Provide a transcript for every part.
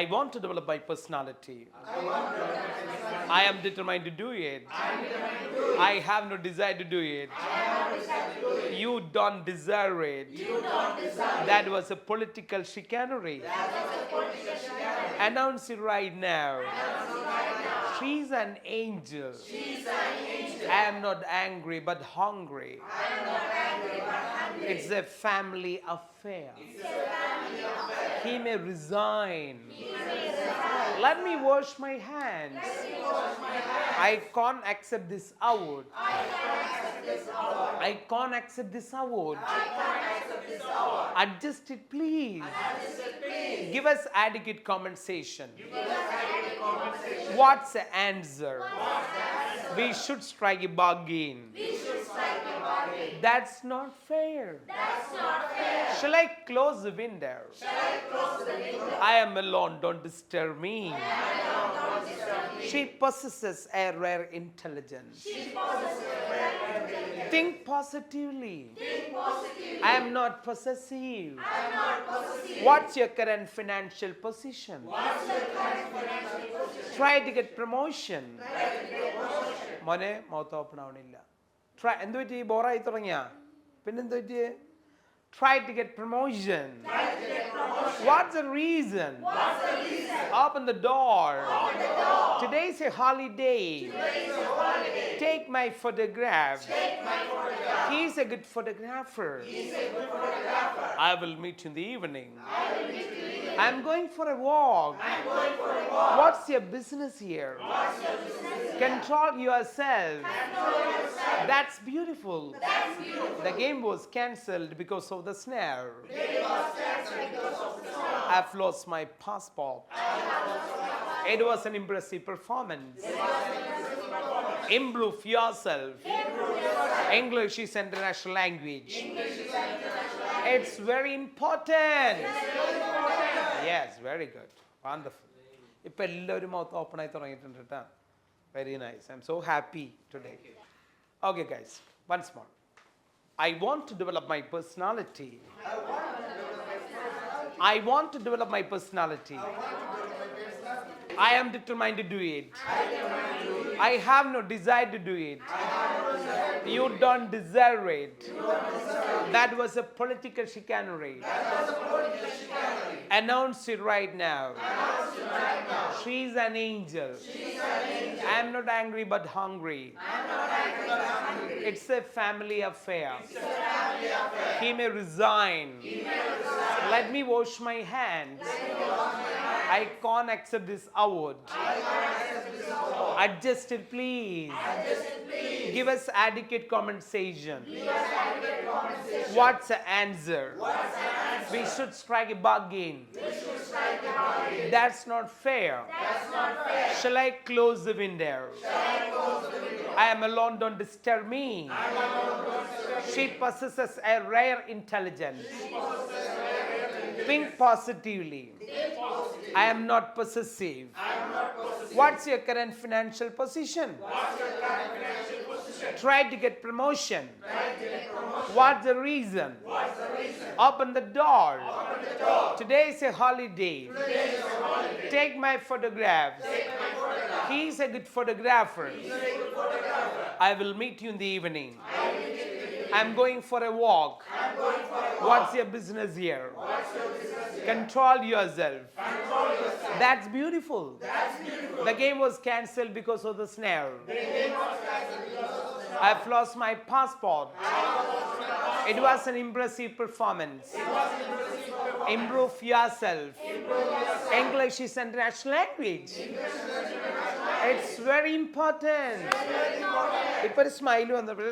I want to develop my personality. I am determined to do it. I have no desire to do it. You don't deserve it. That was a political chicanery. Announce it right now. She's an angel. I am not angry but hungry. It's a family affair. He may resign. Let me wash my hands. I can't accept this award. I can't accept this award. Adjust it, please. Give us adequate compensation. What's the answer? We should strike a bargain. That's not fair. Shall I close the window? I am alone, don't disturb me. She possesses a rare intelligence. Think positively. I am not possessive. What's your current financial position? Try to get promotion. Mone, mouth open avaniല്ല. Try എന്തു പറ്റി ബോറായി തുടങ്ങിയ പിന്നെന്തു പറ്റി Try to get promotion. What's the reason? Open the door. Today's a holiday. Take my photograph. He's a good photographer. I will meet you in the evening. I'm going for a walk. What's your business here? Control yourself. That's beautiful. The game was cancelled because of the snare. I've lost my passport. It was an impressive performance. Improve yourself. English is international language. It's very important. Yes, very good. Wonderful. ഇപ്പോൾ എല്ലാവരും mouth open ആയി തുടങ്ങിയിട്ടുണ്ട് കേട്ടോ. Very nice. I'm so happy today. Okay, guys, once more. I want to develop my personality. I want to develop my personality. I am determined to do it. I have no desire to do it. You don't deserve it. That was a political chicanery. Announce it right now. She's an angel. I am not angry but hungry. It's a family affair. He may resign. Let me wash my hands. I can't accept this award. Adjust it, please. Give us adequate compensation. What's the answer? We should strike a bargain. That's not fair. Shall I close the window? I am alone, don't disturb me. She possesses a rare intelligence. Think positively. I am not possessive. What's your current financial position? Try to get promotion. What's the reason? Open the door. Today is a holiday. Take my photographs. He's a good photographer. I will meet you in the evening. I'm going for a walk. What's your business here? Control yourself. That's beautiful. The game was cancelled because of the snare. I've lost my passport. It was an impressive performance. Improve yourself. English is international language. It's very important. ഇപ്പോൾ ഒരു smile വന്നപ്പോൾ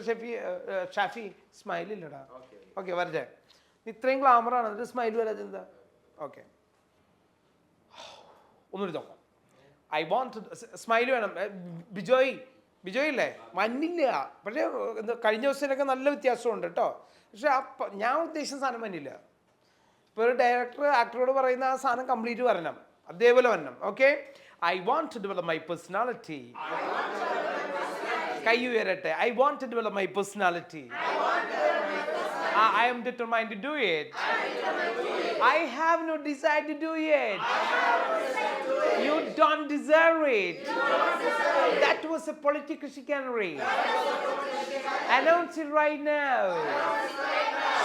Shafi smile ഇല്ലടാ. Okay വരട്ടെ. ഇത്രയും ഗ്ലാമറാണ് എന്നിട്ട് smile വരാതെ എന്താ? Okay, ഒന്നുകൂടി നോക്കാം. ഐ വോണ്ട് സ്മൈൽ വേണം. ബിജോയ് ഇല്ലേ? മഞ്ഞില്ല. പക്ഷേ എന്താ കഴിഞ്ഞ ദിവസത്തിനൊക്കെ നല്ല വ്യത്യാസമുണ്ട് കേട്ടോ. പക്ഷെ ഞാൻ ഉദ്ദേശിച്ച സാധനം മഞ്ഞില്ല. ഇപ്പോൾ ഒരു ഡയറക്ടർ ആക്ടറോട് പറയുന്ന ആ സാധനം കംപ്ലീറ്റ് വരണം, അതേപോലെ വരണം. Okay, I want to develop my personality. കൈ ഉയരട്ടെ. I want to develop my personality. I am determined to do it. I have no desire to do it. don't deserve it. That was a political chicanery. Announce it right now.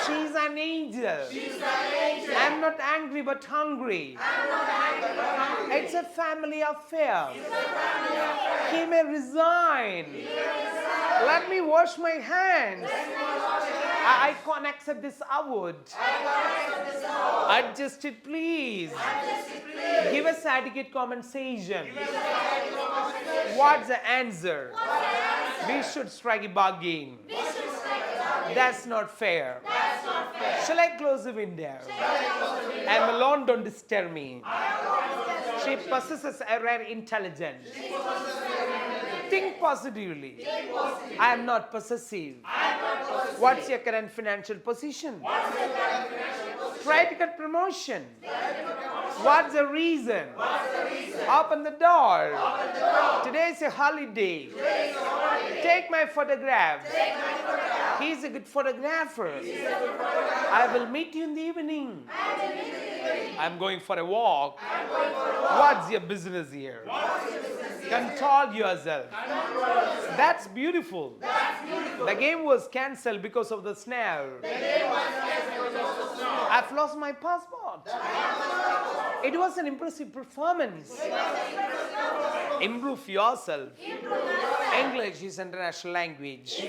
She's an angel. I'm not angry but hungry. It's a family affair. He may resign. Let me wash my hands. I can't accept this award. Adjust it, please. Give us adequate compensation. What's the answer? We should strike a bargain. That's not fair. Shall I close the window? I'm alone, don't disturb me. She possesses a rare intelligence. Think positively. I am not possessive. What's your current financial position? Try to get promotion. What's the reason? Open the door. Today is a holiday. Take my photograph. He's a good photographer. I will meet you in the evening. I'm going for a walk. What's your business here? Control yourself. That's beautiful. The game was cancelled because of the snow. I've lost my passport. It was an impressive performance. Improve yourself. English is international language.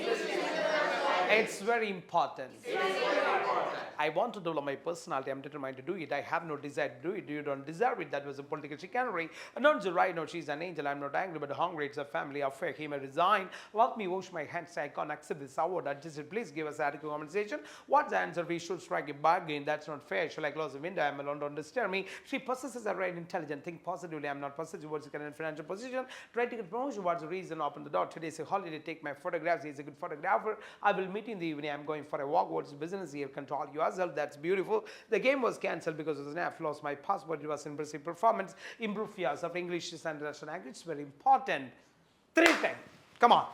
It's very important. I want to develop my personality. I'm determined to do it. I have no desire to do it. You don't deserve it. That was a political chicanery. Not the right. No, she's an angel. I'm not angry, but hungry. It's a family affair. He may resign. Let me wash my hands. I can't accept this award. I just said, please give us adequate compensation. What's the answer? We should strike a bargain. That's not fair. Shall I close the window? I'm alone. Don't disturb me. She possesses a right intelligence. Think positively. I'm not possessive. What's the current financial position? Try to get promotion. What's the reason? Open the door. Today's a holiday. Take my photographs. He's a good photographer. I will meet you in the evening. I'm going for a walk. What's the business here? Control yourself. That's beautiful. The game was cancelled because of the snap. Lost my passport. It was an impressive performance. Improve yourself. English is international language. It's very important. 3 times. Come on.